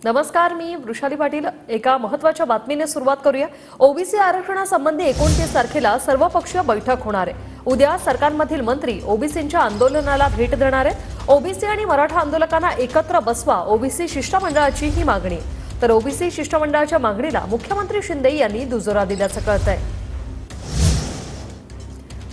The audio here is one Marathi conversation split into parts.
नमस्कार, मी वृषाली पाटील. एका महत्त्वाच्या बातमीने सुरुवात करूया. ओबीसी आरक्षणासंबंधी 29 तारखेला सर्वपक्षीय बैठक होणार आहे. उद्या सरकारमधील मंत्री ओबीसींच्या आंदोलनाला भेट देणार आहेत. ओबीसी आणि मराठा आंदोलकांना एकत्र बसवा, ओबीसी शिष्टमंडळाची ही मागणी. तर ओबीसी शिष्टमंडळाच्या मागणीला मुख्यमंत्री शिंदे यांनी दुजोरा दिल्याचं कळतंय.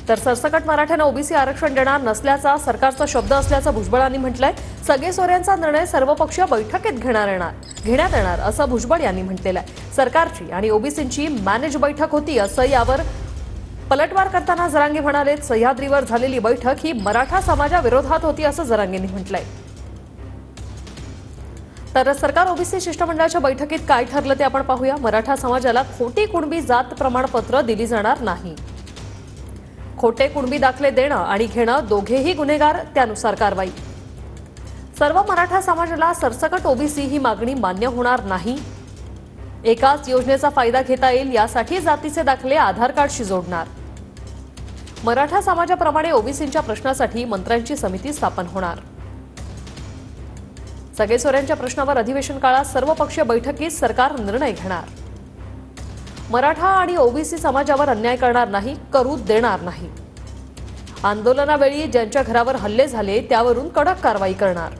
तर सरसकट मराठ्यांना ओबीसी आरक्षण देणार नसल्याचा सरकारचा शब्द असल्याचं भुजबळांनी म्हटलंय. सगळे सोऱ्यांचा निर्णय सर्वपक्षीय बैठकीत घेण्यात येणार असं भुजबळ यांनी म्हटलेलं आहे. सरकारची आणि ओबीसींची मॅनेज बैठक होती असं यावर पलटवार करताना जरांगे म्हणाले. सह्याद्रीवर झालेली बैठक ही मराठा समाजाविरोधात होती असं जरांगेंनी म्हटलंय. तर सरकार ओबीसी शिष्टमंडळाच्या बैठकीत काय ठरलं ते आपण पाहूया. मराठा समाजाला खोटी कुणबी जात प्रमाणपत्र दिली जाणार नाही. खोटे कुणबी दाखले देणं आणि घेणं दोघेही गुन्हेगार, त्यानुसार कारवाई. सर्व मराठा समाजाला सरसकट ओबीसी ही मागणी मान्य होणार नाही. एकाच योजनेचा फायदा घेता येईल यासाठी जातीचे दाखले आधार कार्डशी जोडणार. मराठा समाजाप्रमाणे ओबीसींच्या प्रश्नासाठी मंत्र्यांची समिती स्थापन होणार. सगळे सोऱ्यांच्या प्रश्नावर अधिवेशन काळात सर्वपक्षीय बैठकीत सरकार निर्णय घेणार. मराठा आणि ओबीसी समाजावर अन्याय करणार नाही, करू देणार नाही. आंदोलनावेळी ज्यांच्या घरावर हल्ले झाले त्यावरून कडक कारवाई करणार.